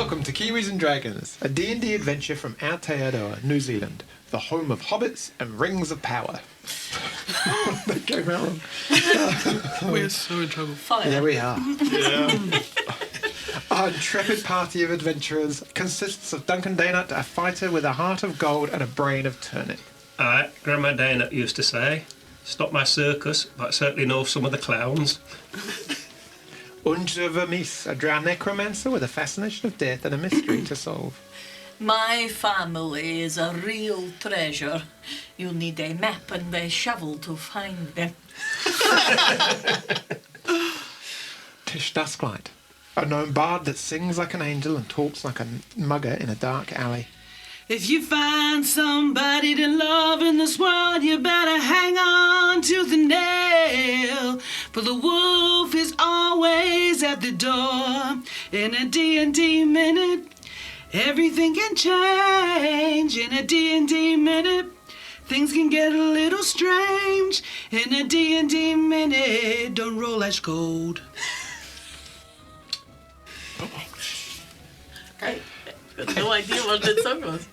Welcome to Kiwis and Dragons, a D&D adventure from Aotearoa, New Zealand, the home of hobbits and rings of power. That came out wrong. We're so in trouble. Fire. Yeah, we are. Yeah. Our intrepid party of adventurers consists of Duncan Daynut, a fighter with a heart of gold and a brain of turnip. Grandma Daynut used to say, "It's not my circus, but I certainly know some of the clowns." Aundra Vermis, a drow necromancer with a fascination of death and a mystery to solve. My family is a real treasure. You need a map and a shovel to find them. Tish Dusklight, a gnome bard that sings like an angel and talks like a mugger in a dark alley. If you find somebody to love in this world, you better hang on to the nail. For the wolf is always at the door. In a D&D minute, everything can change. In a D&D minute, things can get a little strange. In a D&D minute, don't roll ash gold. I got no idea what that song was.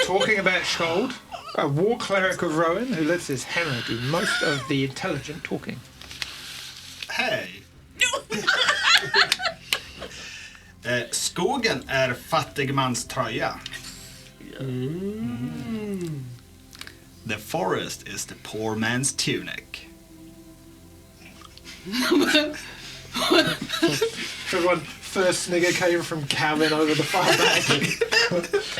Talking about Scold, a war cleric of Rowan who lets his hammer do most of the intelligent talking. Hej! Skogen är fattigmans tröja. The forest is the poor man's tunic. Everyone, first snigger came from Calvin over the far back.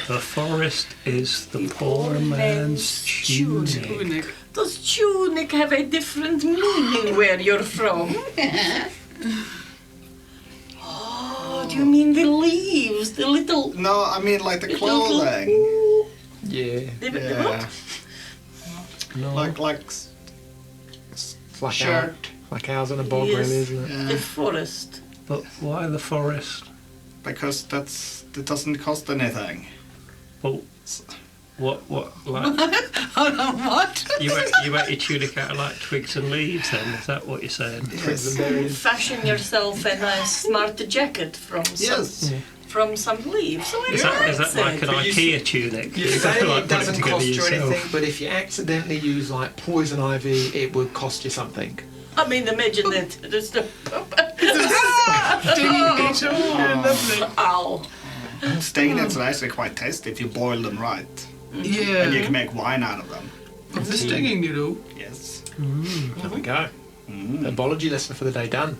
The forest is the poor man's tunic. Does tunic have a different meaning where you're from? Oh, do you mean the leaves? The little... No, I mean like the clothing. Yeah. The what? No. Like It's like shirt. like ours in a bog, Yes. really, isn't it? The Yeah, uh, forest. But why the forest? because it doesn't cost anything. Well, what, like, Hold on, what? you wear your tunic out of like twigs and leaves then? Is that what you're saying? Twigs and berries. Fashion yourself a nice smart jacket from Yes. from some leaves. So Is that like an But you IKEA tunic? You say Like it put doesn't together cost you yourself? anything, but if you accidentally use like poison ivy, it would cost you something. I mean, imagine that. Just a... Lovely. Ow. Stinging is actually quite tasty if you boil them right. And you Yeah. can make wine out of them. Of the stinging needle. Yes. There we go. Herbology lesson for the day done.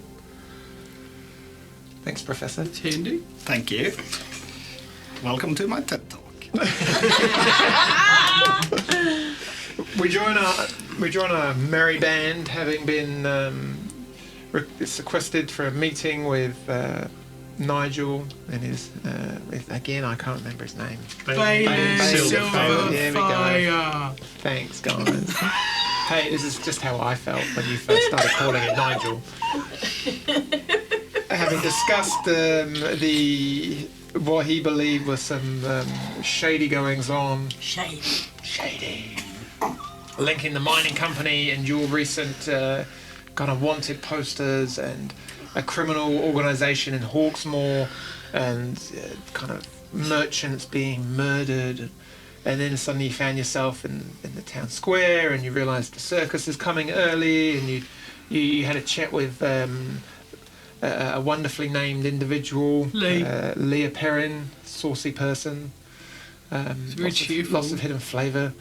Thanks, Professor. It's handy. Thank you. Welcome to my TED Talk. We join our merry band, having been sequestered for a meeting with Nigel and his again I can't remember his name. Bailey Silverfire. There we go. Silverfire. Thanks, guys. Hey, this is just how I felt when you first started calling it Nigel. Having discussed what he believed was some shady goings on. Shady. Linking the mining company and your recent kind of wanted posters and a criminal organisation in Hawksmoor and kind of merchants being murdered. And then suddenly you found yourself in the town square and you realised the circus is coming early and you had a chat with a wonderfully named individual, Leah Perrin, saucy person. very cheerful. Lots of hidden flavour.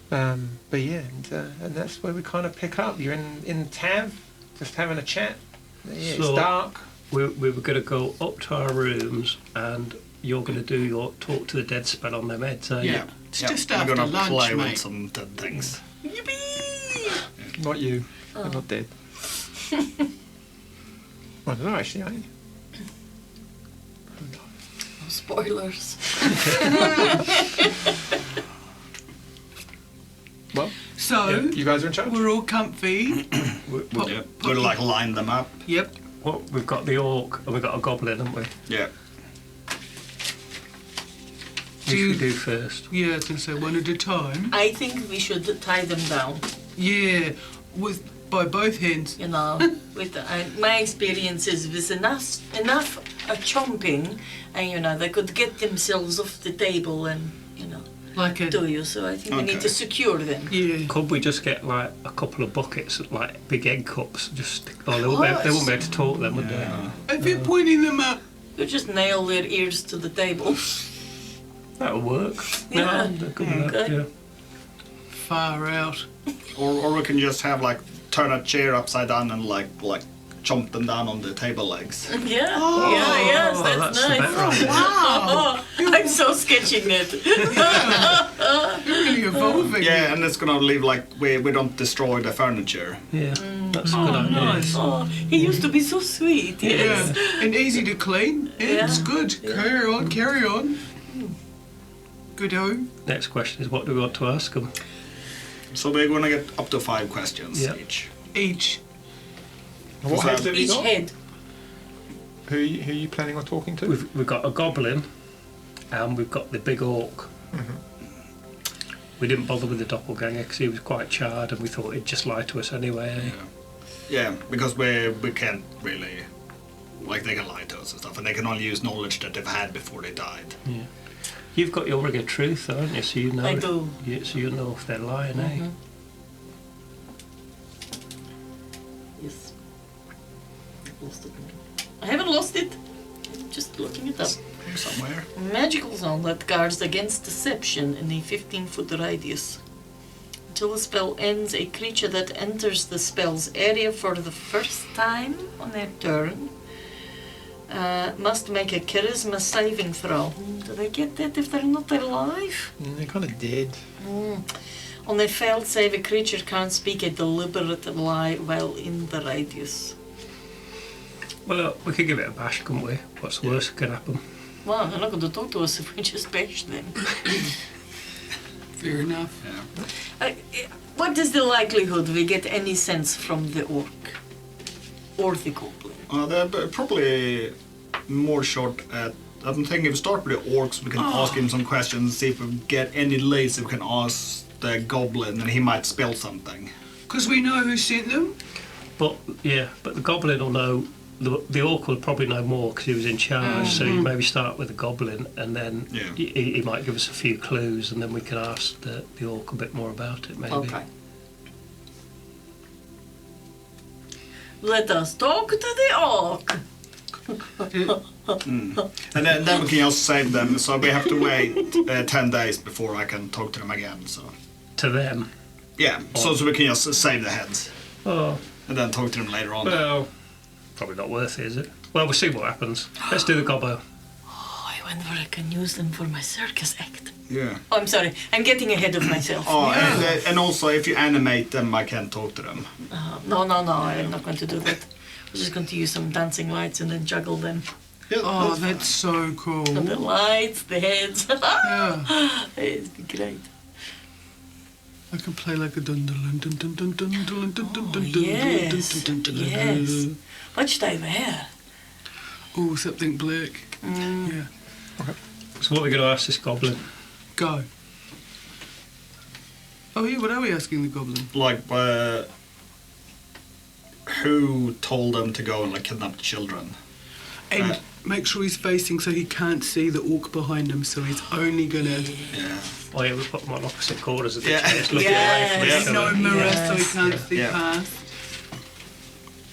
But yeah, and that's where we kind of pick up. You're in Tav, just having a chat. Yeah, So- it's dark. We were going to go up to our rooms and you're going to do your talk to the dead spell on them heads, are you? Yeah. It's Yeah, just I'm after gonna lunch, play with mate. some dead things. Yippee! Not you. You're not dead. I don't know, actually, are you? Spoilers. Well, So, yeah, you guys are in charge. we're all comfy. Yeah. We'll like line them up. Yep. Well, we've got the orc and we've got a goblin, haven't we? Yeah. Who should we do first? Yeah, I was going to say one at a time. I think we should tie them down. Yeah, by both hands. You know, with my experiences with enough are chomping, and they could get themselves off the table and Like a... do you. So I think we need to secure them. Yeah. Could we just get like a couple of buckets, like big egg cups? They won't be able to talk then, would they? If you're pointing them up... You just nail their ears to the table. That'll work. Yeah. No, they're good with that, Okay. yeah. Far out. Or we can just have like turn a chair upside down and like chomp them down on the table legs. Yeah. Yes, that's the nice. better idea. Oh, I'm so sketching it. You're really evolving. Yeah, and it's gonna leave like we don't destroy the furniture. Yeah, that's a good idea. Nice. Oh, he used to be so sweet. Yes. Yeah. And easy to clean. It's good. Carry on. Good-o. Next question is, what do we want to ask them? So we're gonna get up to 5 questions Yeah. each. Each. What heads have you Each got? head. Who are you planning on talking to? We've got a goblin, and we've got the big orc. We didn't bother with the doppelganger because he was quite charred, and we thought he'd just lie to us anyway. Eh? Yeah, because we can't really, like, they can lie to us and stuff, and they can only use knowledge that they've had before they died. Yeah. You've got your ring of truth, haven't you? So you know. I do. Yeah, so you know if they're lying, eh? Yes. Lost it. I haven't lost it. I'm just looking it up. Here somewhere. Magical zone that guards against deception in a 15-foot radius. Until the spell ends, a creature that enters the spell's area for the first time on their turn must make a charisma saving throw. Do they get that if they're not alive? They kind of did. On a failed save, a creature can't speak a deliberate lie while in the radius. Well, we could give it a bash, couldn't we? What's the worst that could happen? Well, they're not going to talk to us if we just bash them. Fair enough. Yeah. What is the likelihood we get any sense from the orc? Or the goblin? They're probably more short at. I'm thinking if we start with the orcs, we can ask him some questions, see if we get any leads. We can ask the goblin, and he might spell something. Because we know who sent them. But the goblin will know. The orc will probably know more because he was in charge. So you maybe start with the goblin, and then he might give us a few clues, and then we can ask the orc a bit more about it. Maybe. Okay. Let us talk to the orc. And then we can also save them. So we have to wait 10 days before I can talk to them again. So To them. yeah, so we can just save the heads Oh, and then talk to them later on. well, probably not worth it, is it? Well, we'll see what happens. Let's do the gobbo. Oh, I wonder if I can use them for my circus act. Yeah. Oh, I'm sorry. I'm getting ahead of myself. Oh, and also if you animate them, I can talk to them. No, I'm not going to do that. I'm just going to use some dancing lights and then juggle them. Yeah, Oh, that's so cool. The lights, the heads. Yeah. It'd be great. I can play like a dun dun dun dun dun dun dun dun dun dun yes. dun dun Yes. What should I wear? Oh, something black. Yeah. So what are we going to ask this goblin? Go. Oh, yeah, what are we asking the goblin? Like, who told them to go and like kidnap the children? And make sure he's facing so he can't see the orc behind him, so he's only gonna... Yeah. Oh yeah, we put them on opposite corners of the Yeah. chairs, looking Yes. away from each No other. mirror so he Yes. can't see Yeah. past.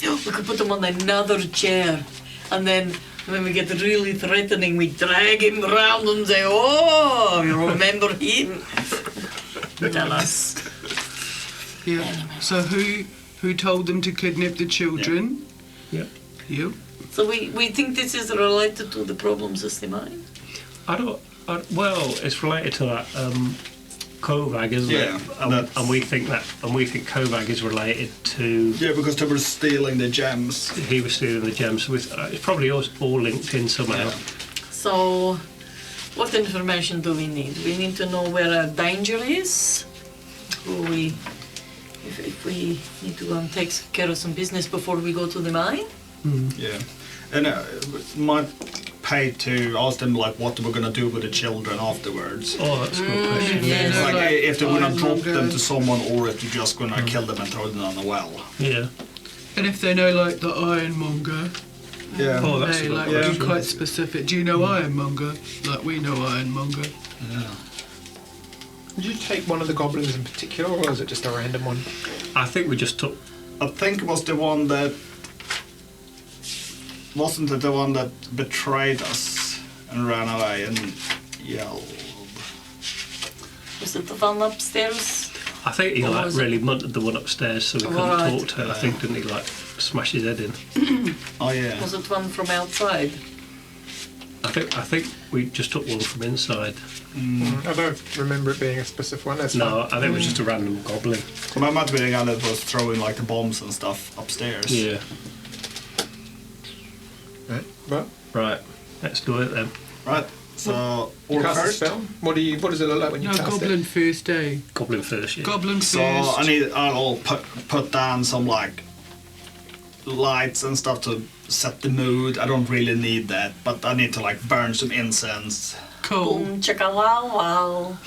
We could put them on another chair, and then when we get really threatening, we drag him round and say, "Oh, you remember him?" Tell us. Yeah. Anyway. So who told them to kidnap the children? Yeah. You. So we think this is related to the problems of the mind. Well, it's related to that Kovag, isn't Yeah, it? And we think Kovag is related to. Yeah, because they were stealing the gems. He was stealing the gems. It's probably all linked in somehow. So, what information do we need? We need to know where our danger is. If we need to go and take care of some business before we go to the mine. Yeah. And might pay to ask them like what they were gonna do with the children afterwards. Oh, that's a good question. yes. Like if they wanna drop them Ironmonger. to someone or if they're just gonna kill them and throw them down the well. Yeah. And if they know, like, the ironmonger, Yeah. Oh, that's Hey, a good like, question. be quite specific. Do you know Ironmonger? Like, we know Ironmonger. Yeah. Did you take one of the goblins in particular, or was it just a random one? I think we just took. I think it was the one that... Wasn't it the one that betrayed us and ran away and yelled? Was it the one upstairs? I think he Or like was it- really munted the one upstairs, so we couldn't Right. talk to her. I think, didn't he, like smash his head in? Oh yeah. Was it one from outside? I think we just took one from inside. I don't remember it being a specific one. That's No, I think it was just a random goblin. Well, that might be the guy that was throwing like the bombs and stuff upstairs. Yeah. fine. Right. Well, Right. Let's do it then. Right. So you orc cast a first. spell. What does it look like when you No, cast Goblin it? first, eh? Goblin first. Yeah. Goblin So first. I'll put down some like lights and stuff to set the mood. I don't really need that, but I need to like burn some incense. Cool. Boom, chaka wow wow.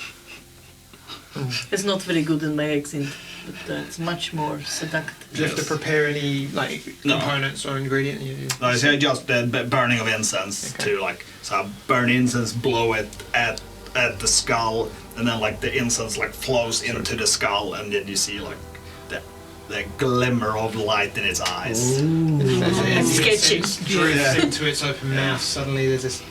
It's not very good in my accent, but it's much more seductive. Do you have to prepare any like No. components or ingredient? No, it's just the burning of incense Okay. to like so I burn incense, blow it at the skull, and then like the incense like flows into the skull, and then you see like the glimmer of light in its eyes. As the Sketchy. incense drifts Yeah. into its open mouth. Suddenly, there's this.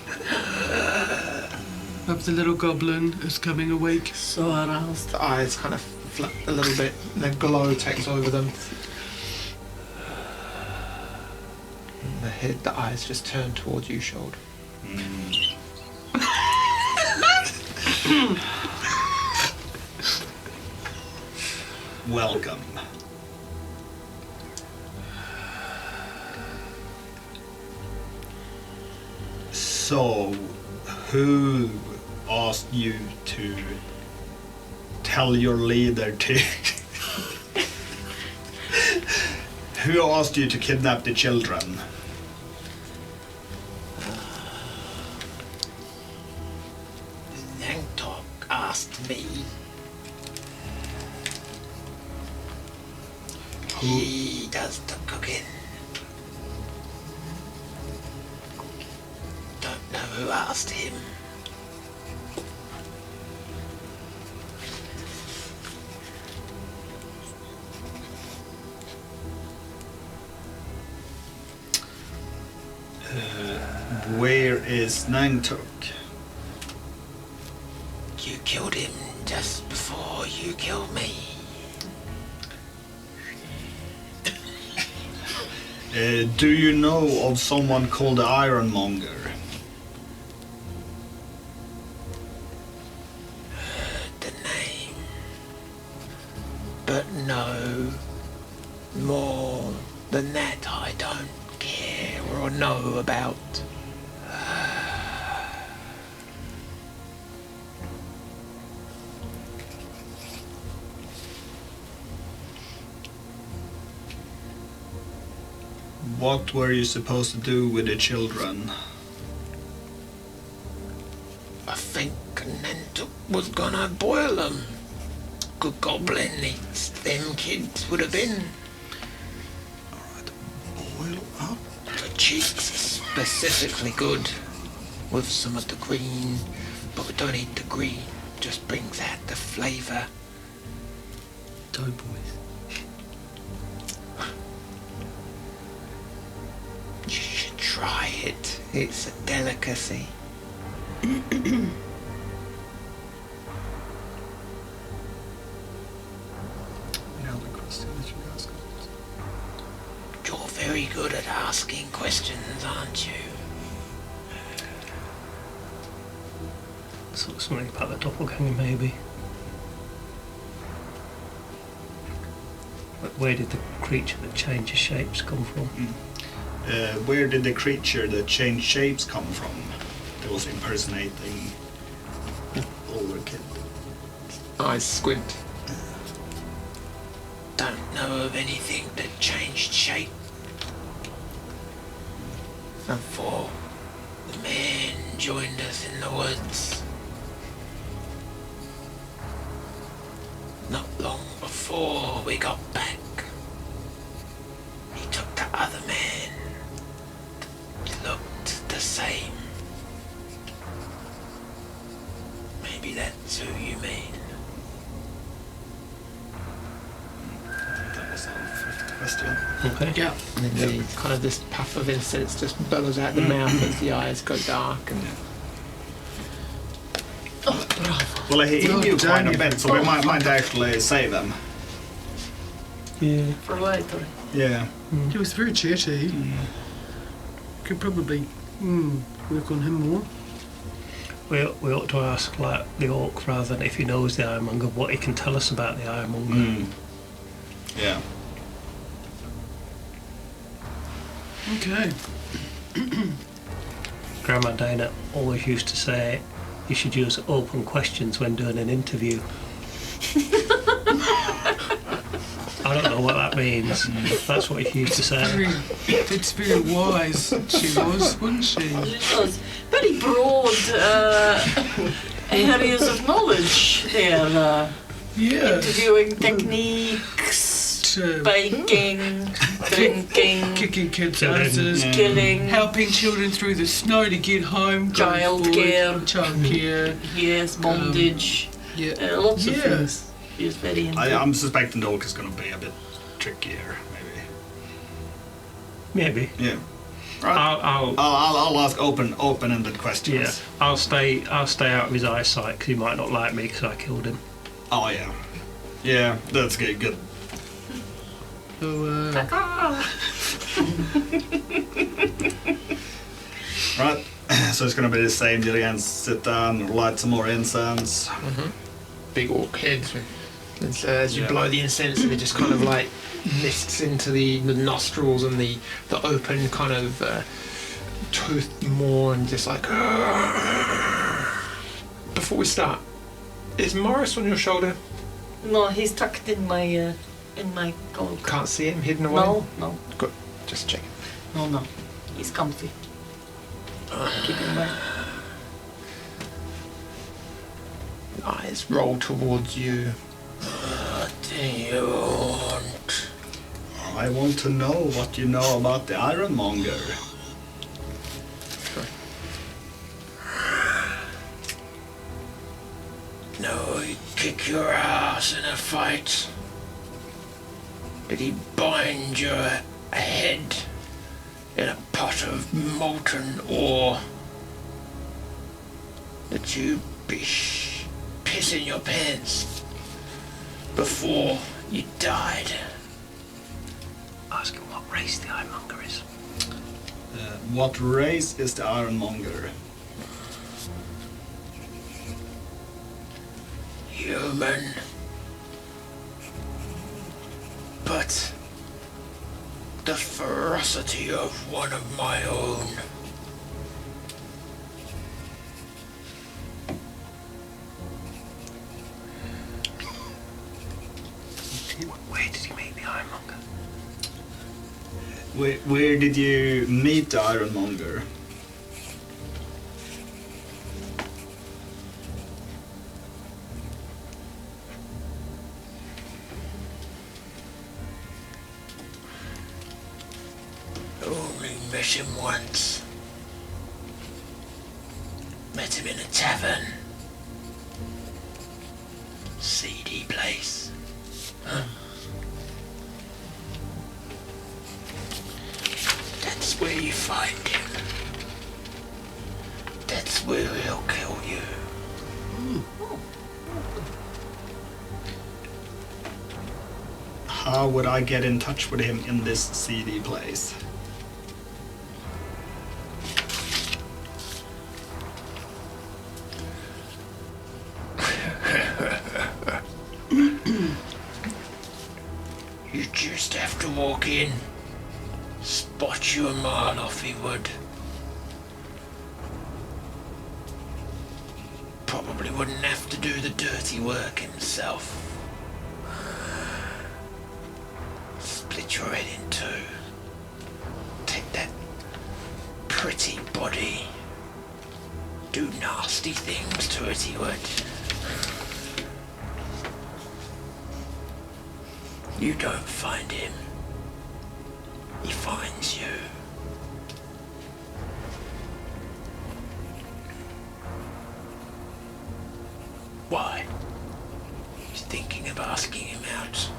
Of the little goblin is coming awake. So aroused. The eyes kind of flap a little bit, and the glow takes over them. And the head, the eyes just turn towards you, Shold. Welcome. So, who asked you to tell your leader to... Who asked you to kidnap the children? Nangtok asked me. He does the cooking. Don't know who asked him. Where is Nangtok? You killed him just before you killed me. Do you know of someone called the Ironmonger? The name. But no. More than that I don't care or know about. What were you supposed to do with the children? I think Nangtok was gonna boil them. Good goblin eats them kids would have been. Boil up? The cheeks are specifically good with some of the green, but we don't eat the green. Just brings out the flavour. Doughboys. You should try it. It's a delicacy. You're very good at asking questions, aren't you? Something about the doppelganger, maybe. But where did the creature that changes shapes come from? Where did the creature that changed shapes come from? That was impersonating older kid. Eyes squint. Don't know of anything that changed shape. Before the man joined us in the woods. Not long before we got back, he took the other man, question. Okay. Yeah. And then kind of this puff of incense just bellows out the mouth as the eyes go dark. And Well, he hit you quite a damn. bit, so we might actually save him. Yeah. For later. Yeah. He was very chatty. Could probably work on him more. We ought to ask like the orc rather than if he knows the Ironmonger what he can tell us about the Ironmonger. Yeah. Okay. Grandma Dana always used to say you should use open questions when doing an interview. I don't know what that means. That's what he used to say. That's very wise. She was, wasn't she? It was very broad areas of knowledge there. Yeah. Interviewing techniques, baking, drinking, Kicking kids' Killing. asses. killing. Helping children through the snow to get home. Childcare. Childcare. Yes, bondage. Yeah. Lots of Yeah. things. He was very into. I'm suspecting the orc is going to be a bit trickier, Maybe. maybe. Yeah. Right. I'll ask open-ended questions. Yeah. I'll stay out of his eyesight because he might not like me because I killed him. Oh yeah. Yeah, that's good. So, Right. So it's going to be the same deal again. Sit down, light some more incense. big orc heads. And so as you Yeah. blow the incense, and it just kind of like mists into the nostrils and the open kind of tooth more, and just like. Before we start, is Morris on your shoulder? No, he's tucked in my gold. Can't see him hidden away. No, Good. Just checking. no. He's comfy. Keep him there. Eyes roll towards you. What do you want? I want to know what you know about the Ironmonger. No, he'd kick your ass in a fight. Did he bind your head in a pot of molten ore? Did you be pissing your pants before you died? Ask him what race the Ironmonger is. What race is the Ironmonger? Human. But the ferocity of one of my own. Where did he meet the Ironmonger? Where did you meet the Ironmonger? Only met him once. Met him in a tavern. Seedy place. Huh? That's where you find him. That's where he'll kill you. How would I get in touch with him in this seedy place? You just have to walk in. Spot you a mile off, he would. Probably wouldn't have to do the dirty work himself. Split your head in two. Take that pretty body. Do nasty things to it, he would. You don't find him. He finds you. Why? He's thinking of asking him out.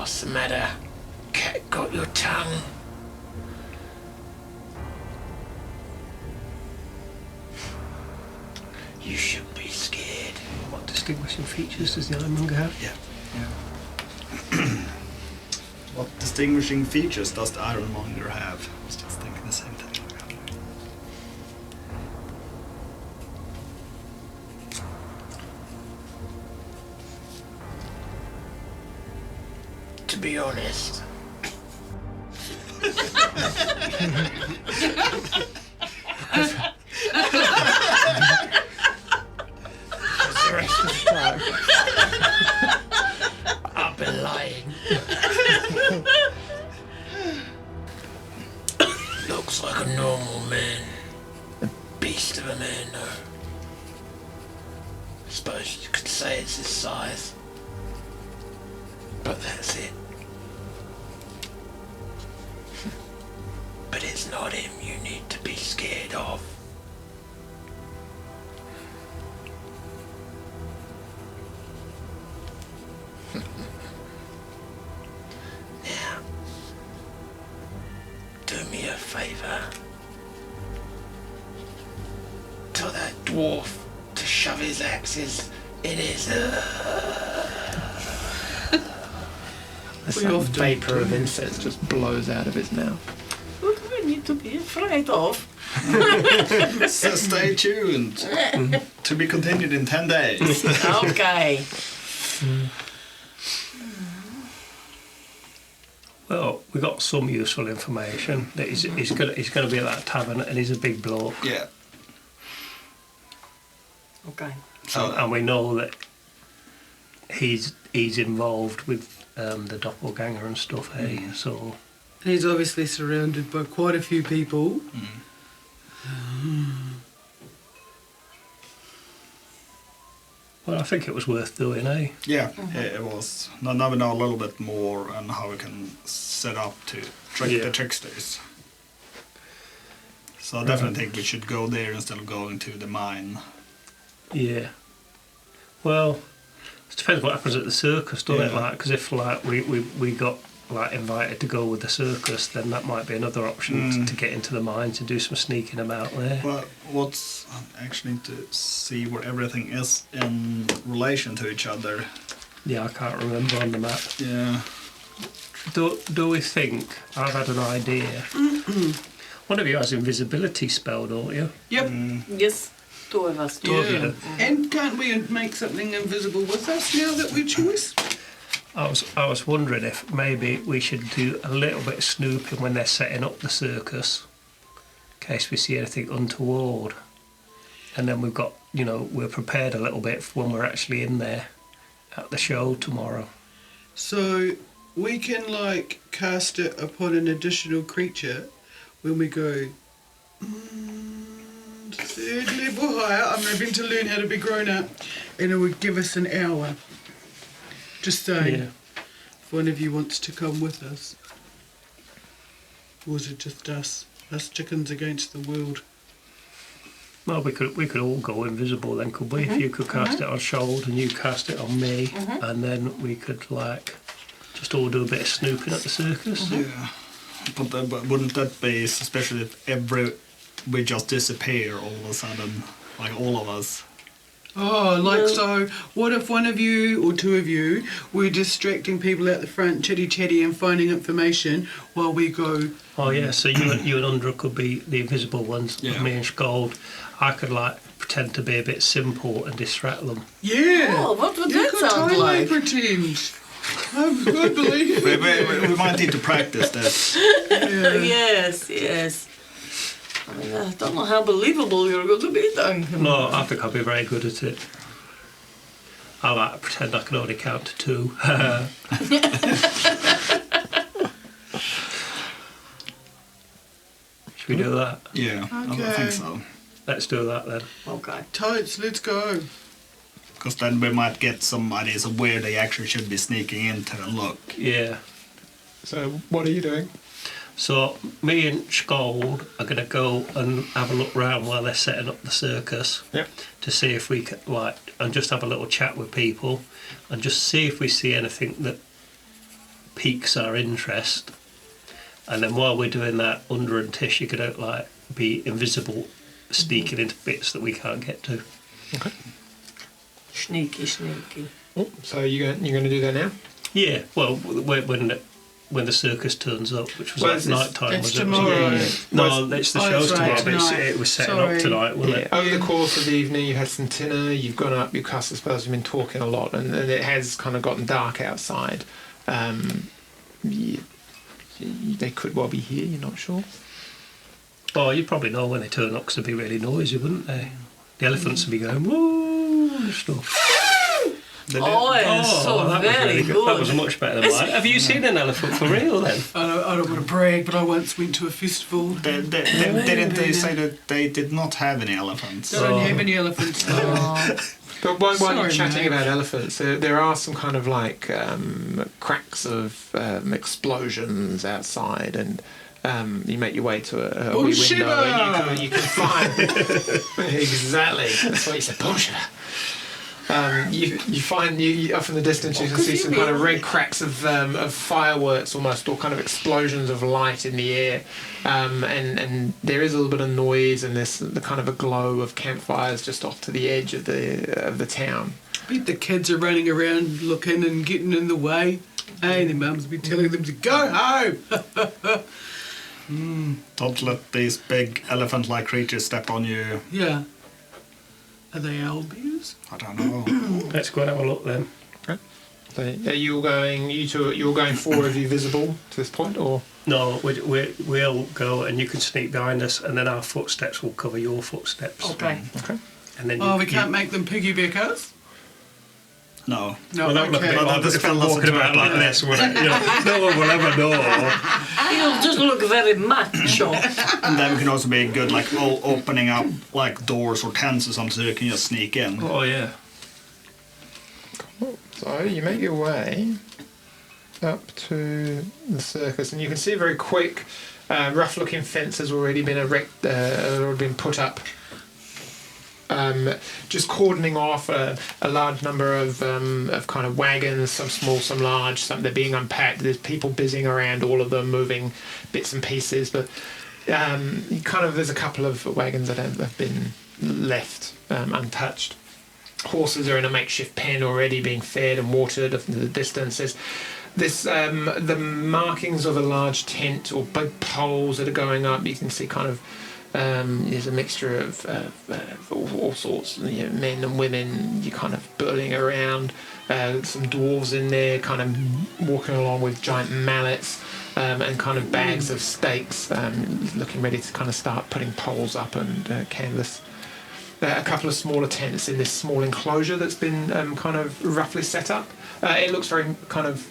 What's the matter? Cat got your tongue? You should be scared. What distinguishing features does the ironmonger have? Yeah. What distinguishing features does the ironmonger have? I was just thinking the same thing. To be honest. The rest of the time, I've been lying. Looks like a normal man. A beast of a man, though. I suppose you could say it's his size. But that's it. But it's not him you need to be scared of. Now, do me a favour. Tell that dwarf to shove his axes in his... Some vapour of incense just blows out of his mouth. What do we need to be afraid of? So stay tuned. To be continued in 10 days. Okay. Well, we got some useful information that he's going to be at that tavern, and he's a big bloke. Yeah. Okay. And we know that he's involved with the doppelganger and stuff, hey? So He's obviously surrounded by quite a few people. well, I think it was worth doing, eh? Yeah, it was. Now we know a little bit more on how we can set up to trick the tricksters. So I definitely think we should go there instead of going to the mine. Yeah. Well, it depends what happens at the circus, doesn't it? Like, because if like we got like invited to go with the circus, then that might be another option to get into the mine to do some sneaking about there. Well, what's actually to see where everything is in relation to each other. Yeah, I can't remember on the map. Yeah. Do we think I've had an idea? One of you has invisibility spell, don't you? Yep. Yes, two of us do. Yeah. And can't we make something invisible with us now that we choose? I was wondering if maybe we should do a little bit of snooping when they're setting up the circus, in case we see anything untoward. And then we've got, we're prepared a little bit for when we're actually in there at the show tomorrow. So we can cast it upon an additional creature when we go third level higher. I'm hoping to learn how to be grown up, and it would give us an hour. Just saying, if one of you wants to come with us. Or is it just us chickens against the world? Well, we could all go invisible then, could we? If you could cast it on Shold and you cast it on me, and then we could just all do a bit of snooping at the circus. Yeah. But wouldn't that be, especially if we just disappear all of a sudden, like all of us? Oh, so, what if one of you or two of you were distracting people at the front, chatty and finding information while we go... Oh yeah, so you and Aundra could be the invisible ones, me and Scold. I could pretend to be a bit simple and distract them. Yeah! Oh, what would you that could sound totally like? pretend. I believe it. We might need to practice this. Yes. I mean, I don't know how believable you're going to be then. No, I think I'll be very good at it. I pretend I can only count to 2. Should we do that? Yeah, Okay. I think so. Let's do that then. Okay. Totes, let's go. Because then we might get some ideas of where they actually should be sneaking into and look. Yeah. So, what are you doing? So, me and Scold are going to go and have a look round while they're setting up the circus. Yep. To see if we can, and just have a little chat with people and just see if we see anything that piques our interest. And then while we're doing that, Aundra and Tish, you could like be invisible, sneaking into bits that we can't get to. Okay. Sneaky. Oh, so you're going to do that now? Yeah. Well, when the circus turns up, which was like night time. It's was tomorrow. It? No, it's the show's right, tomorrow, but it was setting up tonight, wasn't it? Over the course of the evening, you had some dinner, you've gone up, your cast, I suppose, you've been talking a lot, and it has kind of gotten dark outside. They could well be here, you're not sure? Oh, you'd probably know when they turn up because they'd be really noisy, wouldn't they? The elephants would be going, whoa, and stuff. So that very was really good. That was much better than mine. Have you seen an elephant for real then? I don't want to brag, but I once went to a festival. Didn't they say that they did not have any elephants? They don't have any elephants. But while you're Sorry, chatting mate. about elephants, there are some kind of like cracks of explosions outside, and you make your way to a wee window, and you can find exactly. That's what you said. Bullshit. You find off in the distance you can see some kind of red cracks of fireworks, almost, or kind of explosions of light in the air, and there is a little bit of noise, and there's the kind of a glow of campfires just off to the edge of the town. I bet the kids are running around looking and getting in the way. Hey, their mums be telling them to go home. Don't let these big elephant-like creatures step on you. Yeah. Are they owlbears? I don't know. Let's go and have a look then. Okay. So are you going? You're going four of you visible to this point, or No, we'll go and you can sneak behind us, and then our footsteps will cover your footsteps. Okay. okay? And then We can't make them piggyback us? No. No, Well, that would look a okay. bit odd if we're walking about like this. No one will ever know. You'll just look very macho. And then we can also be good, like, opening up, like, doors or tents or something so you can just sneak in. Oh, yeah. So you make your way up to the circus, and you can see a very quick, rough-looking fence has already been already been put up. Just cordoning off a large number of kind of wagons, some small, some large, some they're being unpacked. There's people busying around all of them, moving bits and pieces, but there's a couple of wagons that have been left untouched. Horses are in a makeshift pen already being fed and watered off into the distance. There's the markings of a large tent or big poles that are going up. You can see kind of there's a mixture of all sorts, men and women. You're kind of burling around. Some dwarves in there, kind of walking along with giant mallets and kind of bags of stakes, looking ready to kind of start putting poles up and canvas. A couple of smaller tents in this small enclosure that's been kind of roughly set up. It looks very kind of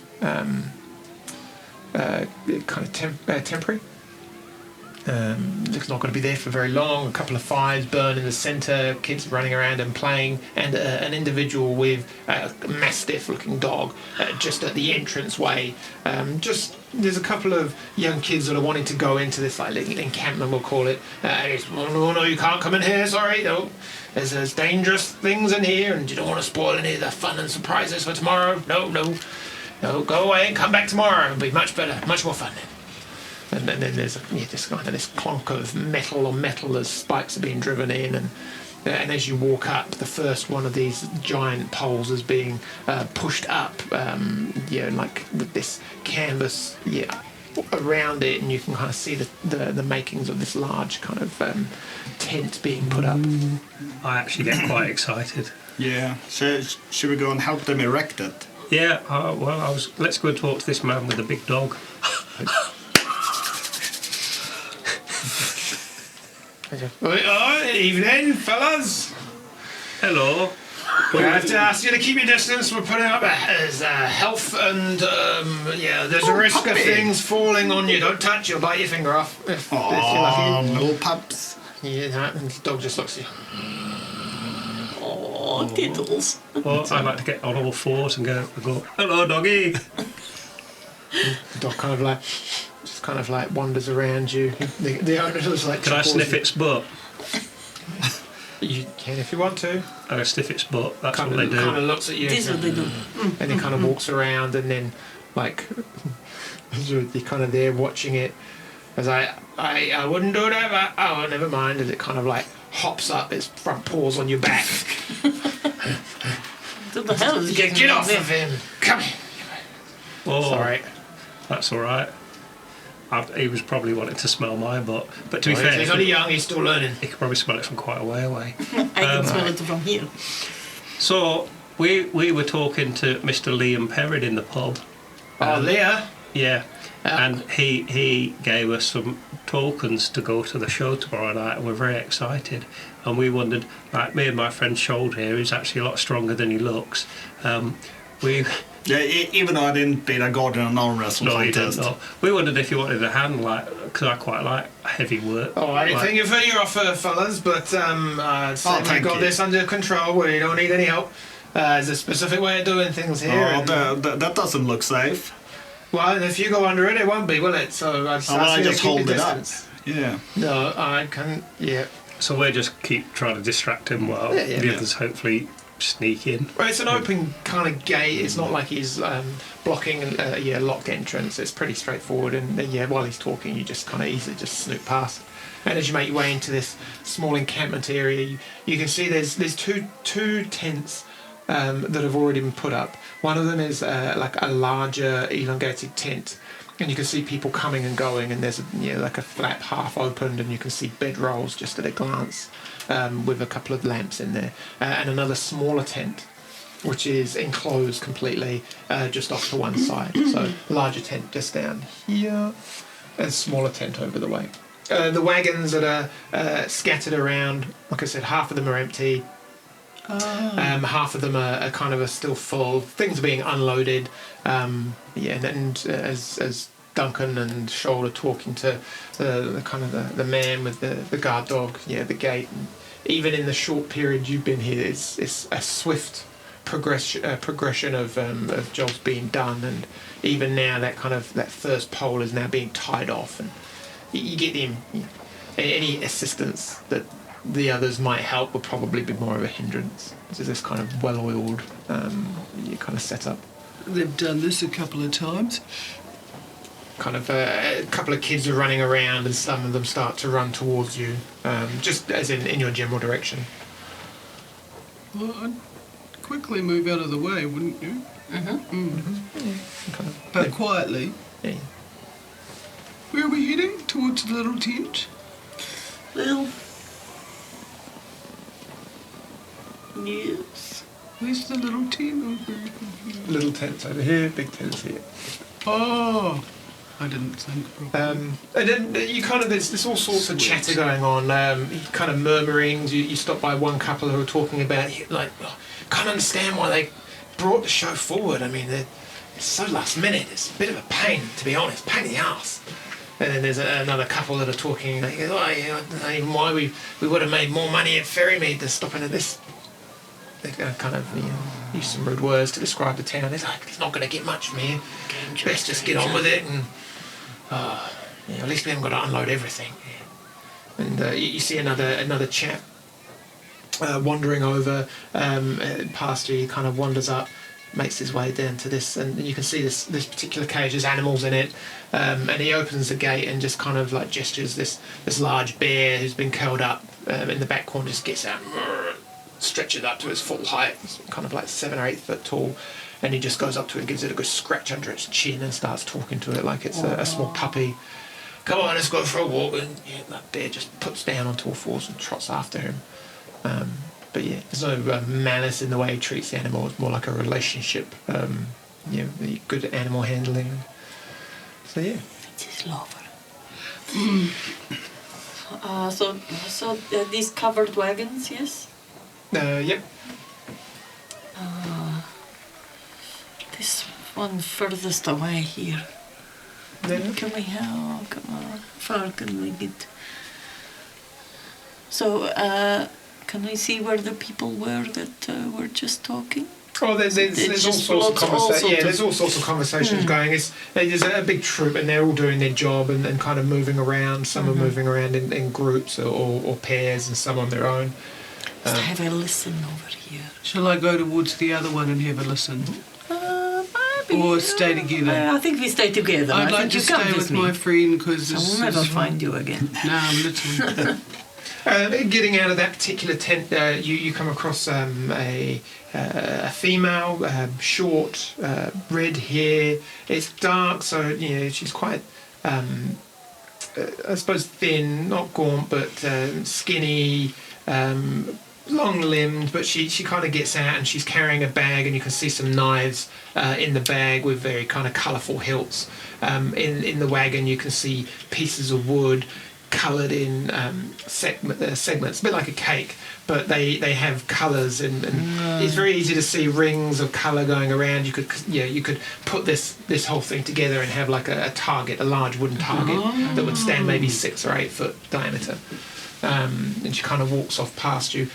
temporary. It's not going to be there for very long. A couple of fires burn in the centre, kids running around and playing, and an individual with a mastiff-looking dog just at the entranceway. There's a couple of young kids that are wanting to go into this like little encampment, we'll call it. No, you can't come in here. Sorry, no. There's dangerous things in here, and you don't want to spoil any of the fun and surprises for tomorrow. No. Go away and come back tomorrow. It'll be much better, much more fun then. And then there's this clunk of metal as spikes are being driven in, and as you walk up, the first one of these giant poles is being pushed up, like with this canvas, around it, and you can kind of see the makings of this large kind of tent being put up. I actually get quite excited. Yeah. Should we go and help them erect it? Yeah. Let's go and talk to this man with the big dog. Evening, fellas. Hello. We have to ask you to keep your distance. We're putting up as health and there's a risk of things falling on you. Don't touch, you'll bite your finger off if you're lucky. Little pups. Yeah, and the dog just looks at you. Oh, tittles. Well, I like to get on all fours and go, hello, doggy. The dog kind of like wanders around you. The owner was like, Can I sniff its butt? You can if you want to. I'm going to sniff its butt. That's Kind what they do. of looks at you. This is what they do. And he kind of walks around, and then like you're kind of there watching it. As I wouldn't do that, but oh, never mind. As it kind of like hops up, its front paws on your back. What the hell is Get off of him! Come here. Oh, Sorry. That's all right. He was probably wanting to smell my butt, but to be fair, he's only young. He's still learning. he could probably smell it from quite a way away. I can smell it from here. So we were talking to Mr. Liam Perrin in the pub. Oh, Leah. Yeah. And he gave us some tokens to go to the show tomorrow night, and we're very excited. And we wondered, like me and my friend Shoulder here, who's actually a lot stronger than he looks. Even though I didn't beat a god in an arm wrestle contest. No. We wondered if you wanted a hand, because I quite like heavy work. Oh, I didn't think you'd for your offer, fellas, but I'd say we've got this under control. We don't need any help. There's a specific way of doing things here. Oh, that doesn't look safe. Well, if you go under it, it won't be, will it? So I'd just hold it distance. up. Yeah. No, I can. Yeah. So we just keep trying to distract him while the others hopefully sneak in. Well, it's an open kind of gate. It's not like he's blocking a locked entrance. It's pretty straightforward. And while he's talking, you just kind of easily just snoop past. And as you make your way into this small encampment area, you can see there's two tents that have already been put up. One of them is like a larger elongated tent, and you can see people coming and going, and there's like a flap half opened, and you can see bedrolls just at a glance, with a couple of lamps in there, and another smaller tent which is enclosed completely, just off to one side. So larger tent just down here, and smaller tent over the way. The wagons that are scattered around, like I said, half of them are empty. Half of them are kind of still full. Things are being unloaded. And as Duncan and Shoal are talking to the man with the guard dog, the gate. And even in the short period you've been here, it's a swift progression of jobs being done, and even now that first pole is now being tied off, and you get them. Any assistance that the others might help will probably be more of a hindrance. So this kind of well-oiled kind of setup. They've done this a couple of times. A couple of kids are running around, and some of them start to run towards you, just as in your general direction. Well, I'd quickly move out of the way, wouldn't you? Yeah, but quietly. Yeah. Where are we heading? Towards the little tent? Well, yes. Where's the little tent? Little tent's over here, big tent's here. Oh, I didn't think properly. And then there's all sorts of chatter going on, kind of murmurings. You stop by one couple who are talking about, like, can't understand why they brought the show forward. I mean, it's so last minute. It's a bit of a pain, to be honest, pain in the arse. And then there's another couple that are talking, like, I don't know even why we would have made more money at Ferrymead than stopping at this. They use some rude words to describe the town. It's like, it's not going to get much from here. Best just get on with it, and at least we haven't got to unload everything. And you see another chap wandering over past you. He kind of wanders up, makes his way down to this, and you can see this particular cage. There's animals in it, and he opens the gate and just kind of like gestures. This large bear who's been curled up in the back corner just gets out, stretches up to its full height. It's kind of like 7 or 8 foot tall, and he just goes up to it and gives it a good scratch under its chin and starts talking to it like it's a small puppy. Come on, let's go for a walk. And that bear just puts down onto all fours and trots after him. But there's no malice in the way he treats the animal. It's more like a relationship. Good animal handling. So yeah. It's his lover. So these covered wagons, yes? Yep. This one furthest away here. Yeah. Can we help? Come on. How far can we get? So, can we see where the people were that were just talking? Oh, there's all sorts of conversations. Yeah, there's all sorts of conversations going. There's a big troop, and they're all doing their job and kind of moving around. Some are moving around in groups or pairs, and some on their own. Let's have a listen over here. Shall I go towards the other one and have a listen? I or stay together? I think we stay together. I'd I like think to you come stay with me. my friend because I will never find you again. No, I'm little. Getting out of that particular tent, you come across a female, short, red hair. It's dark, so she's quite, I suppose, thin, not gaunt, but skinny, long-limbed. But she kind of gets out, and she's carrying a bag, and you can see some knives in the bag with very kind of colourful hilts. In the wagon, you can see pieces of wood coloured in segments, a bit like a cake, but they have colours, and it's very easy to see rings of colour going around. You could put this whole thing together and have like a target, a large wooden target that would stand maybe 6 or 8 foot diameter. And she kind of walks off past you.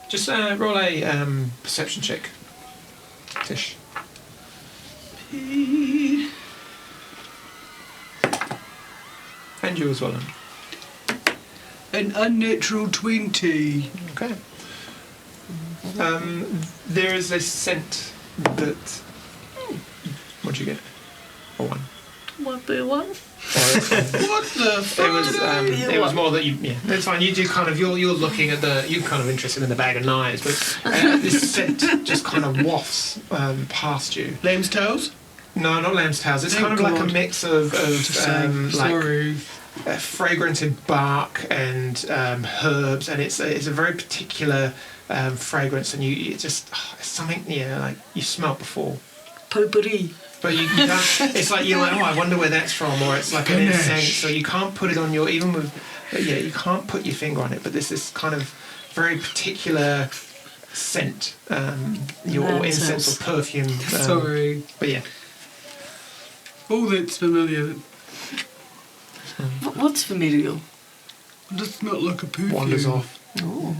Just roll a perception check, Tish. And you as well. An unnatural 20. Okay. There is a scent that. What'd you get? A 1. 1. What the fuck? It was more that you. Yeah, that's fine. You do kind of. You're looking at you're kind of interested in the bag of knives, but this scent just kind of wafts past you. Lamb's tails? No, not lamb's tails. It's Thank kind of like God. a mix of Sorry. fragranted bark and herbs, and it's a very particular fragrance, and it's just it's something like you smelt before. Potpourri. But you can't, it's like you're like, oh, I wonder where that's from, or it's like an incense, so you can't put it on your you can't put your finger on it. But there's this kind of very particular scent, your incense or perfume. Sorry. But yeah. Oh, that's familiar. What's familiar? It does smell like a perfume. Wanders off. Oh.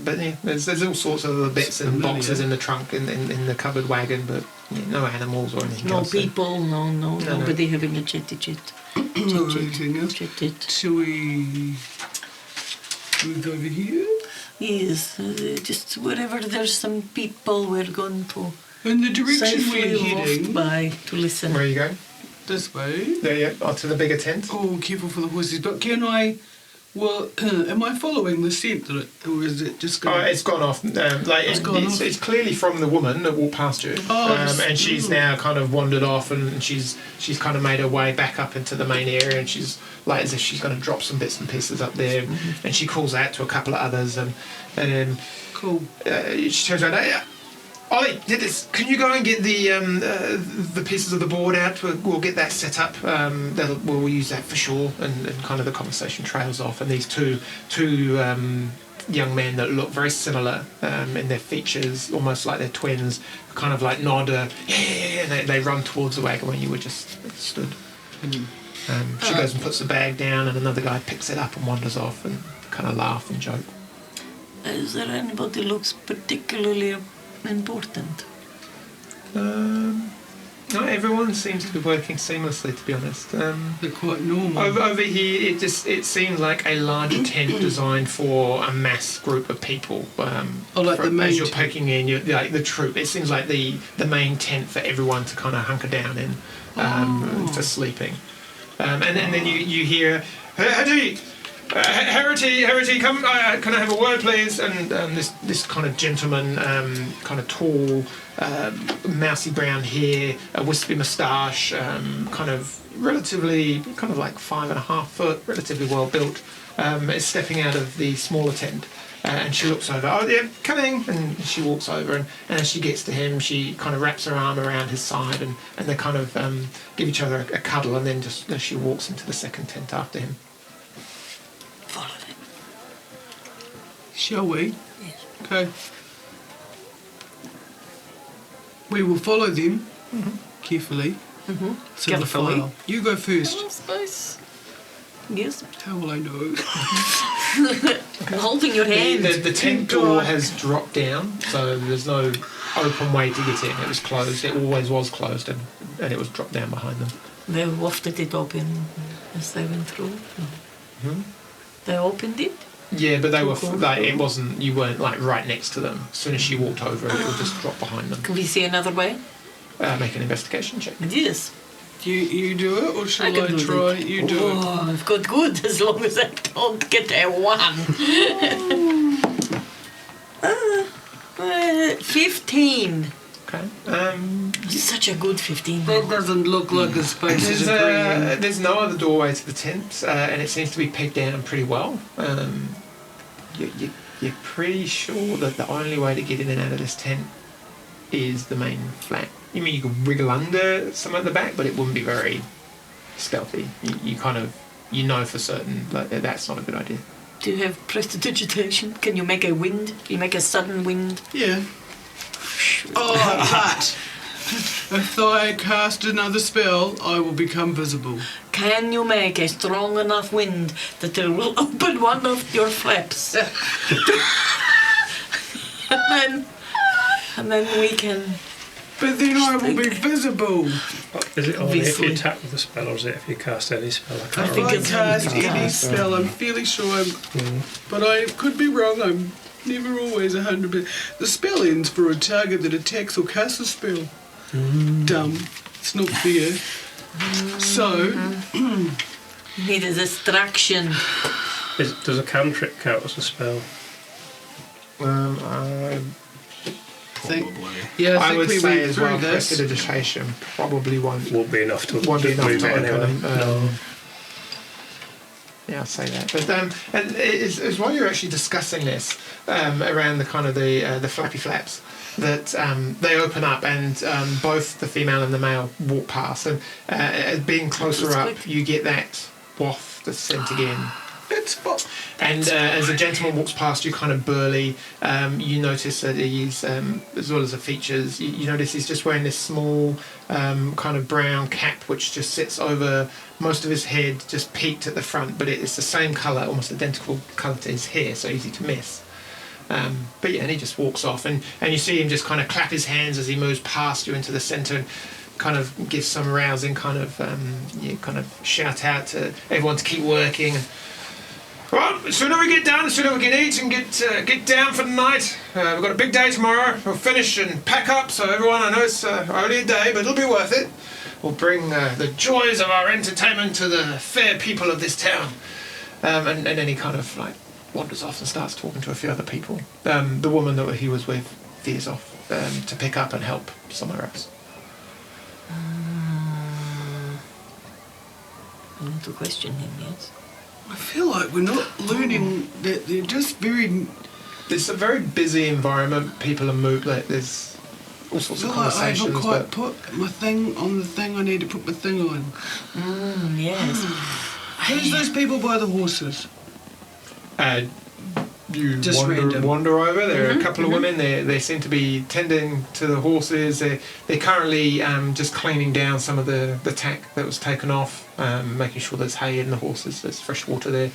But yeah, there's all sorts of other bits and boxes in the trunk in the covered wagon, but no animals or anything No else. people, nobody having a chatty chat. Anything else? Chat. Shall we move over here? Yes, just wherever there's some people, we're going to In the direction safely we're walk heading. by to listen. Where are you going? This way. There you go. To the bigger tent. Oh, careful for the horses. But can I... Well, am I following the scent, or is it just going? Oh, it's gone off. It's clearly from the woman that walked past you, and she's now kind of wandered off, and she's kind of made her way back up into the main area, and she's like as if she's going to drop some bits and pieces up there, and she calls out to a couple of others, and Cool. She turns around. Hey, Ollie, can you go and get the pieces of the board out? We'll get that set up. We'll use that for sure. And kind of the conversation trails off. And these two young men that look very similar in their features, almost like they're twins, kind of like nod, and they run towards the wagon where you were just stood. She goes and puts the bag down, and another guy picks it up and wanders off and kind of laugh and joke. Is there anybody who looks particularly important? No, everyone seems to be working seamlessly, to be honest. They're quite normal. Over here, it seems like a larger tent designed for a mass group of people. Like the main as you're tent. poking in, like the troop. It seems like the main tent for everyone to kind of hunker down in for sleeping. And then you hear, Harity, come! Can I have a word, please? And this kind of gentleman, kind of tall, mousy brown hair, a wispy moustache, kind of relatively, kind of like 5.5 foot, relatively well built, is stepping out of the smaller tent. And she looks over. Oh, yeah, coming! And she walks over, and as she gets to him, she kind of wraps her arm around his side, and they kind of give each other a cuddle, and then just as she walks into the second tent after him. Follow them. Shall we? Yes. Okay. We will follow them carefully. To the Carefully. file. You go first. Oh, space. Yes. How will I know? I'm holding your hand. The tent door has dropped down, so there's no open way to get in. It was closed. It always was closed, and it was dropped down behind them. They wafted it open as they went through. They opened it. Yeah, but they were like it wasn't. You weren't like right next to them. As soon as she walked over, it would just drop behind them. Can we see another way? Make an investigation check. Yes. You do it, or shall I can do try? it. You do it. Oh, I've got good as long as I don't get a 1. 15. Okay. Such a good 15. That doesn't look like a space is agreeing. There's no other doorway to the tent, and it seems to be pegged down pretty well. You're pretty sure that the only way to get in and out of this tent is the main flat. You mean you could wriggle under some at the back, but it wouldn't be very stealthy. You kind of, you know for certain that that's not a good idea. Do you have prestidigitation? Can you make a wind? Can you make a sudden wind? Yeah. Oh, but if I cast another spell, I will become visible. Can you make a strong enough wind that it will open one of your flaps? and then we can... But then I will be visible. Is it only if Obviously. you attack with a spell, or is it if you cast any spell? I I can't think If I it's cast only any cast. spell, I'm fairly sure but I could be wrong. I'm never always 100%. The spell ends for a target that attacks or casts a spell. Dumb. It's not fair. So, Need a distraction. Does a cantrip count as a spell? I yeah, I think would we say went as through well, this. prestidigitation probably won't Be enough to be enough move to it open anyway. them. Yeah, I'll say that. But and it's while you're actually discussing this around the kind of the flappy flaps that they open up and both the female and the male walk past, and being closer That's up, quick. you get that waft that's sent again. It's fun. And as the gentleman walks past you, kind of burly, you notice that he's, as well as the features, you notice he's just wearing this small kind of brown cap which just sits over most of his head, just peaked at the front, but it's the same colour, almost identical colour to his hair, so easy to miss. But yeah, and he just walks off, and you see him just kind of clap his hands as he moves past you into the centre, and kind of gives some rousing kind of shout out to everyone to keep working. Well, the sooner we get done, the sooner we can eat and get down for the night. We've got a big day tomorrow. We'll finish and pack up, so everyone, I know it's only a day, but it'll be worth it. We'll bring the joys of our entertainment to the fair people of this town. And then he kind of like wanders off and starts talking to a few other people. The woman that he was with veers off to pick up and help somewhere else. I need to question him, yes. I feel like we're not learning that they're just very... It's a very busy environment. People are moved. Like, there's all sorts of I feel like I conversations. haven't quite But put my thing on the thing I need to put my thing on. Yes. Who's those people by the horses? you Just random. wander over. There are a couple of women. They seem to be tending to the horses. They're currently just cleaning down some of the tack that was taken off, making sure there's hay in the horses. There's fresh water there.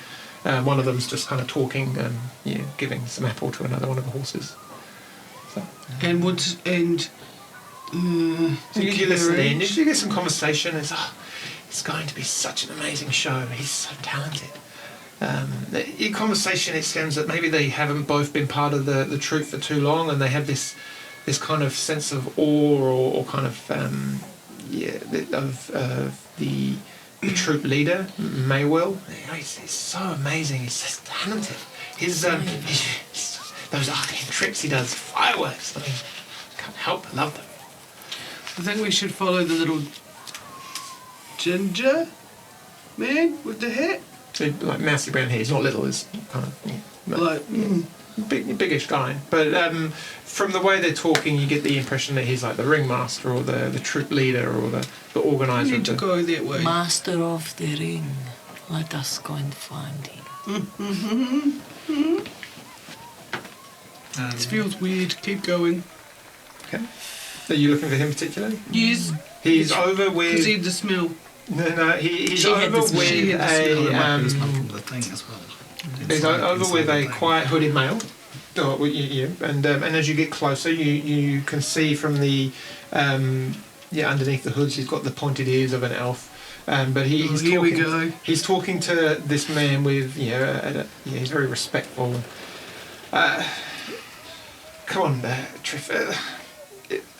One of them's just kind of talking, giving some apple to another one of the horses. So, And what's and so you listen in. You get some conversation. It's going to be such an amazing show. He's so talented. In conversation, it seems that maybe they haven't both been part of the troupe for too long, and they have this kind of sense of awe or kind of the troupe leader, Maywell. He's so amazing. He's so talented. His those arcane tricks he does, fireworks. I mean, can't help but love them. I think we should follow the little ginger man with the hat. Like mousy brown hair. He's not little. He's kind of biggish guy. But from the way they're talking, you get the impression that he's like the ringmaster or the troop leader or the We organizer. need to go that way. Master of the ring. Let us go and find him. It feels weird. Keep going. Okay. Are you looking for him particularly? Yes. He's over with. Because he had the smell. No, he's She had over this- she with had this a. from the thing as well. He's over with a quiet hooded male. And as you get closer, you can see from the underneath the hoods, he's got the pointed ears of an elf. But he's here we talking. go. He's talking to this man with, he's very respectful. Come on, Triff.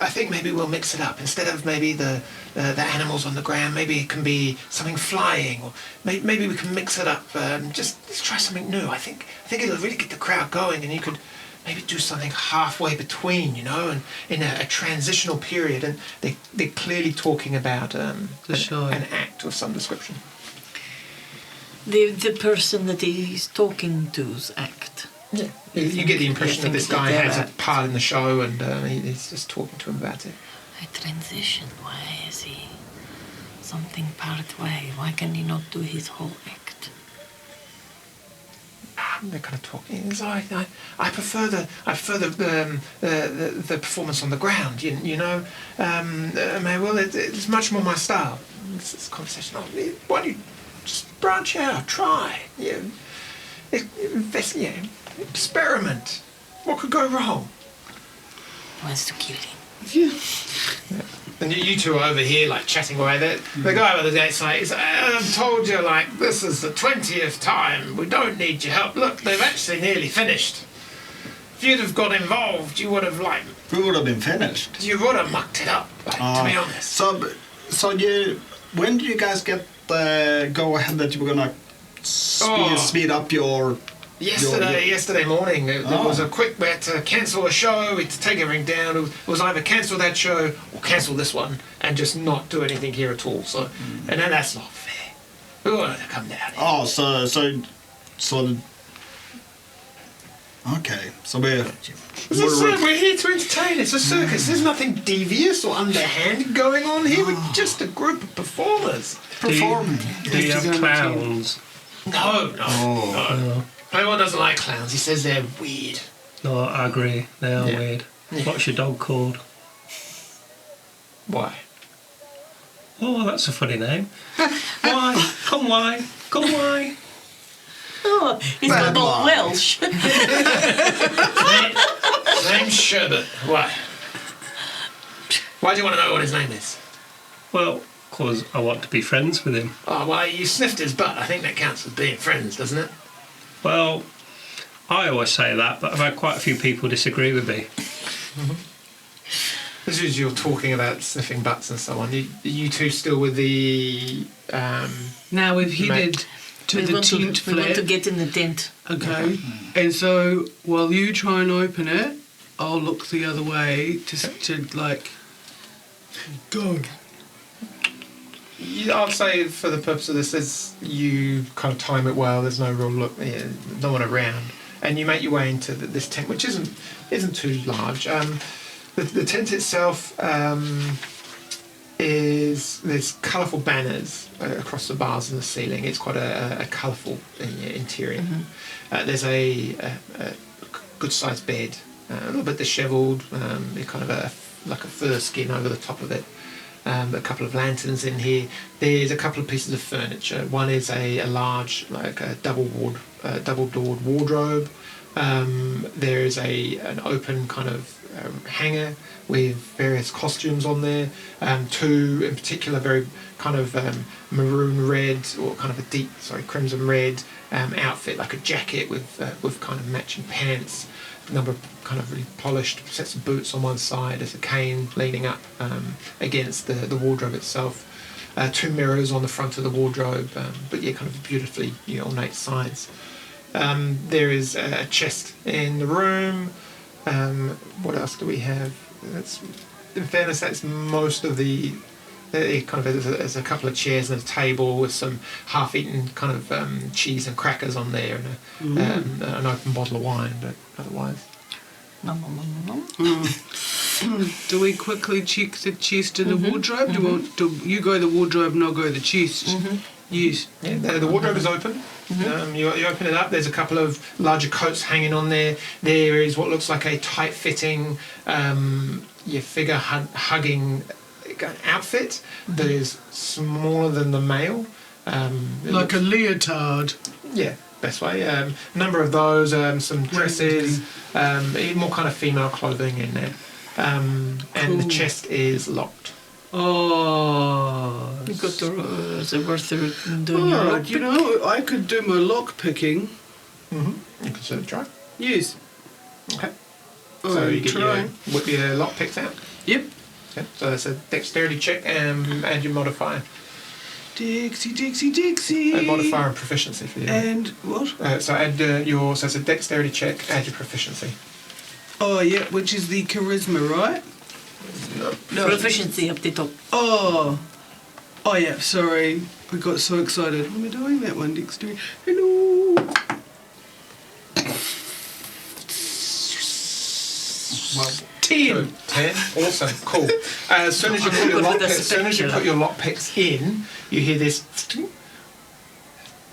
I think maybe we'll mix it up. Instead of maybe the animals on the ground, maybe it can be something flying, or maybe we can mix it up. Just let's try something new. I think it'll really get the crowd going, and you could maybe do something halfway between, and in a transitional period. And they're clearly talking about an act of some description. The person that he's talking to's act. Yeah, you get the impression that this guy has a part in the show, and he's just talking to him about it. A transition. Why is he something part way? Why can he not do his whole act? They're kind of talking. I prefer the performance on the ground. Well, it's much more my style. This conversation. Why don't you just branch out, try, invest, experiment. What could go wrong? Wants to kill him. Yeah. And you two are over here, like, chatting away. The guy over the gate's like, I've told you, like, this is the 20th time. We don't need your help. Look, they've actually nearly finished. If you'd have got involved, you would have, like... We would have been finished. You would have mucked it up, to be honest. So when did you guys get the go-ahead that you were going to speed up your... Yesterday morning, there was a quick, we had to cancel a show, we had to take everything down. It was either cancel that show or cancel this one and just not do anything here at all. So, and then that's not fair. We wanted to come down here. Oh, so okay, so we're here to entertain. It's a circus. There's nothing devious or underhand going on here. We're just a group of performers. Performing. Do you have clowns? No. No one doesn't like clowns. He says they're weird. No, I agree. They are weird. Yeah. What's your dog called? Why? Oh, that's a funny name. Why? Come why? Come why? Oh, he's got all Welsh. Name's Sherbet. Why? Why do you want to know what his name is? Well, because I want to be friends with him. Oh, well, you sniffed his butt. I think that counts as being friends, doesn't it? Well, I always say that, but I've had quite a few people disagree with me. Mm-hmm. As you're talking about sniffing butts and so on, you two still with the... now we've headed to the tent flap. We want to get in the tent. Okay. And so while you try and open it, I'll look the other way to go. I'd say for the purpose of this, you kind of time it well. There's no real look, no one around, and you make your way into this tent, which isn't too large. The tent itself there's colourful banners across the bars and the ceiling. It's quite a colourful interior. Mm-hmm. There's a good sized bed, a little bit dishevelled, kind of like a fur skin over the top of it. A couple of lanterns in here. There's a couple of pieces of furniture. One is a large, like a double-doored wardrobe. There is an open kind of hanger with various costumes on there. Two in particular, very kind of maroon red or kind of a deep, crimson red outfit, like a jacket with kind of matching pants. A number of kind of really polished sets of boots on one side. There's a cane leaning up against the wardrobe itself. Two mirrors on the front of the wardrobe, but kind of beautifully ornate sides. There is a chest in the room. What else do we have? In fairness, that's most of the... kind of there's a couple of chairs and a table with some half-eaten kind of cheese and crackers on there, and an open bottle of wine, but otherwise. Do we quickly check the chest and the wardrobe? Do you go the wardrobe and I'll go the chest? Mm-hmm. Yes. Yeah, the wardrobe is open. Mm-hmm. You open it up. There's a couple of larger coats hanging on there. There is what looks like a tight-fitting, figure hugging outfit that is smaller than the male. Like a leotard. Yeah, best way. A number of those, some dresses, more kind of female clothing in there. And the chest is locked. Oh. You got to, is it worth doing your Oh, lock you know, I could do my lock picking. Mm-hmm. You can sort of try. Yes. Okay. So you get whip your lock picks out. Yep. Okay. So it's a dexterity check and add your modifier. Dixie. A modifier and proficiency for you. And what? So add so it's a dexterity check, add your proficiency. Oh, yeah, which is the charisma, right? No. Proficiency up the top. Oh, yeah, sorry. I got so excited. What am I doing? That one, dexterity. Hello. Well, 10. 10. Awesome. Cool. As soon as you put your lockpicks in, you hear this.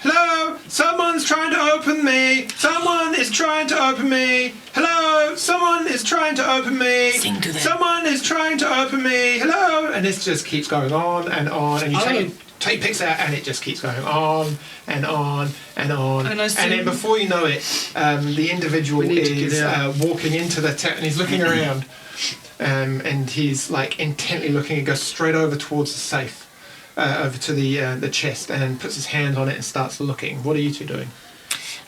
Hello! Someone's trying to open me! Someone is trying to open me! Hello! Someone is trying to open me! Sing to them. Someone is trying to open me! Hello! And this just keeps going on, and you take picks out, and it just keeps going on and on and on. And then before you know it, the individual is walking into the tent, and he's looking around, and he's like intently looking and goes straight over towards the safe. Over to the chest and puts his hand on it and starts looking. What are you two doing?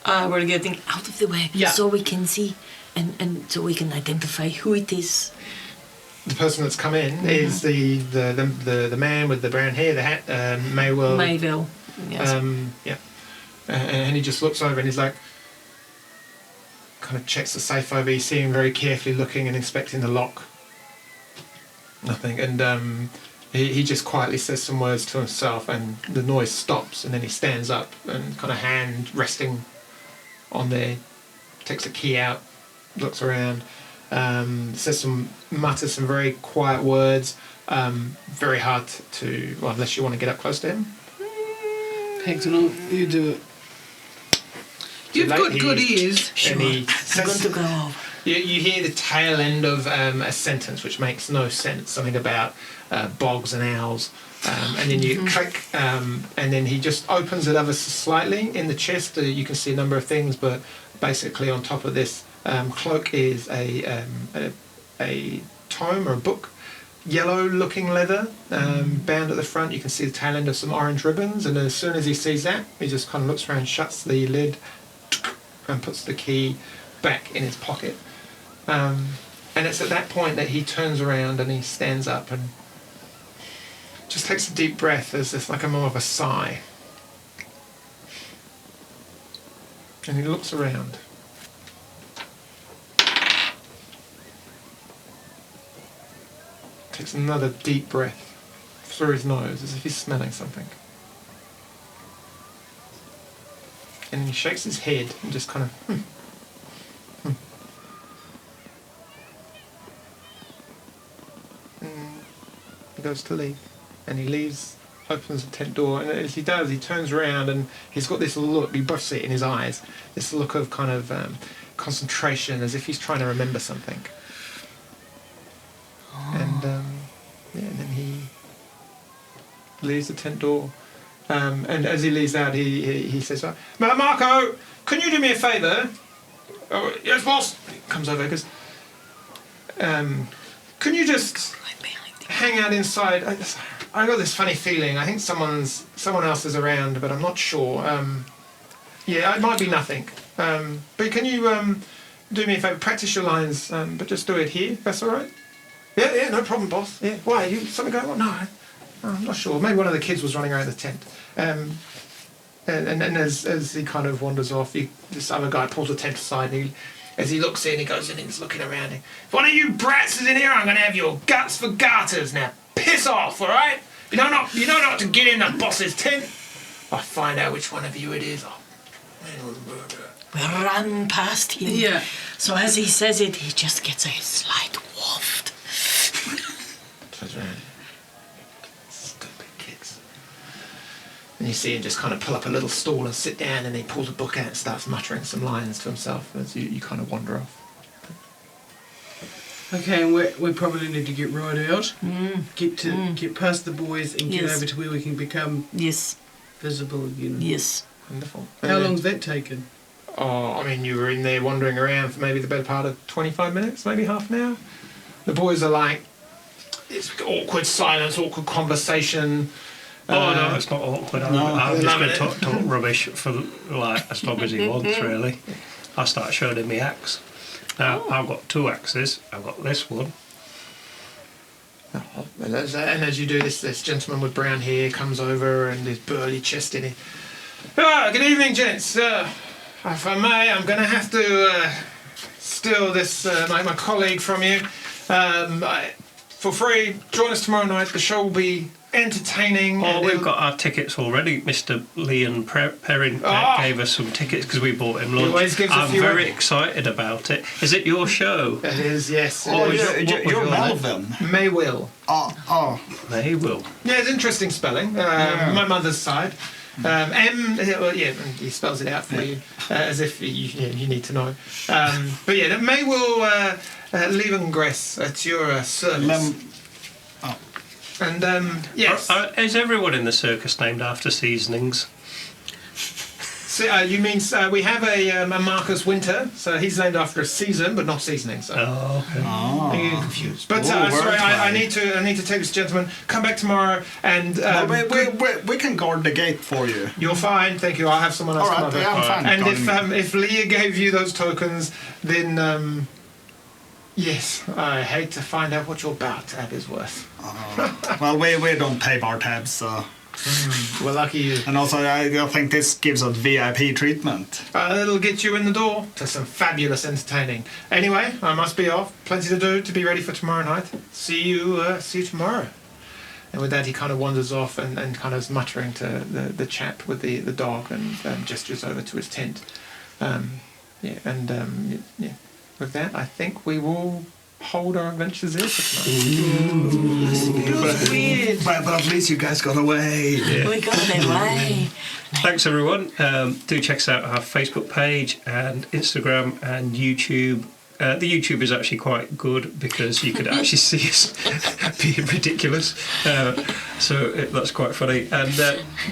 We're getting out of the way so we can see and so we can identify who it is. The person that's come in is the man with the brown hair, the hat, Mayville. Yes. Yeah. And he just looks over and he's like, kind of checks the safe over. You see him very carefully looking and inspecting the lock. Nothing. And he just quietly says some words to himself, and the noise stops, and then he stands up and kind of hand resting on there, takes a key out, looks around, mutters some very quiet words, very hard to, well, unless you want to get up close to him. Hector, you do it. You've got good ears. And he I'm going to go over. You hear the tail end of a sentence which makes no sense, something about bogs and owls, and then you click, and then he just opens it ever so slightly in the chest. You can see a number of things, but basically on top of this cloak is a tome or a book, yellow-looking leather, bound at the front. You can see the tail end of some orange ribbons, and as soon as he sees that, he just kind of looks around, shuts the lid, and puts the key back in his pocket. And it's at that point that he turns around and he stands up and just takes a deep breath as if like a more of a sigh. And he looks around. Takes another deep breath through his nose as if he's smelling something. And he shakes his head and just kind of, He goes to leave, and he leaves, opens the tent door, and as he does, he turns around and he's got this look, you both see it in his eyes, this look of kind of concentration, as if he's trying to remember something. And and then he leaves the tent door, and as he leaves out, he says, Marco, can you do me a favour? Oh, yes, boss. He comes over, goes, can you just hang out inside? I got this funny feeling. I think someone else is around, but I'm not sure. Yeah, it might be nothing. But can you do me a favour? Practice your lines, but just do it here. That's all right. Yeah, no problem, boss. Yeah, why? You something going on? No, I'm not sure. Maybe one of the kids was running around the tent. And as he kind of wanders off, this other guy pulls the tent aside, and as he looks in, he goes in and he's looking around. If one of you brats is in here, I'm going to have your guts for garters. Now, piss off, all right? You know not to get in the boss's tent. I'll find out which one of you it is. We run past him. Yeah. So as he says it, he just gets a slight waft. Turns around. Stupid kids. And you see him just kind of pull up a little stool and sit down, and he pulls a book out and starts muttering some lines to himself as you kind of wander off. Okay, and we probably need to get right out. Get past the boys and get over to where we can become visible again. Yes. Wonderful. How long's that taken? Oh, I mean, you were in there wandering around for maybe the better part of 25 minutes, maybe half an hour. The boys are like, it's awkward silence, awkward conversation. Oh no, it's not awkward. I'm just going to talk rubbish for like as long as he wants. Really, I start showing him my axe. Now I've got 2 axes. I've got this one. And as you do this, this gentleman with brown hair comes over and his burly chest in it. Good evening, gents. If I may, I'm going to have to steal this, my colleague from you. For free, join us tomorrow night. The show will be entertaining. Oh, we've got our tickets already. Mr. Leon Perrin gave us some tickets because we bought him lunch. I'm very excited about it. Is it your show? It is, yes. You're Melvin. May Will. May Will. Yeah, it's interesting spelling. My mother's side. He spells it out for you as if you need to know. But yeah, May Will Levengress at your service. And yes. Is everyone in the circus named after seasonings? So, you mean we have a Marcus Winter, so he's named after a season, but not seasoning. So. Oh, okay. I'm getting confused. But sorry, I need to take this gentleman. Come back tomorrow, and we can guard the gate for you. You're fine, thank you. I'll have someone else come over. I'm fine. And if Leah gave you those tokens, then yes, I hate to find out what your bar tab is worth. Well, we don't pay bar tabs, so. Well, lucky you. And also, I think this gives us VIP treatment. It'll get you in the door to some fabulous entertaining. Anyway, I must be off. Plenty to do to be ready for tomorrow night. See you tomorrow. And with that, he kind of wanders off and kind of is muttering to the chap with the dog and gestures over to his tent. With that, I think we will hold our adventures there for tonight. Weird. But at least you guys got away. Yeah. We got away. Thanks, everyone. Do check us out our Facebook page and Instagram and YouTube. The YouTube is actually quite good because you could actually see us being ridiculous. So that's quite funny. And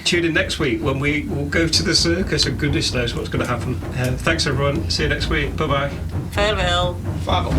tune in next week when we will go to the circus and goodness knows what's going to happen. Thanks, everyone. See you next week. Bye-bye. Farewell. Farewell.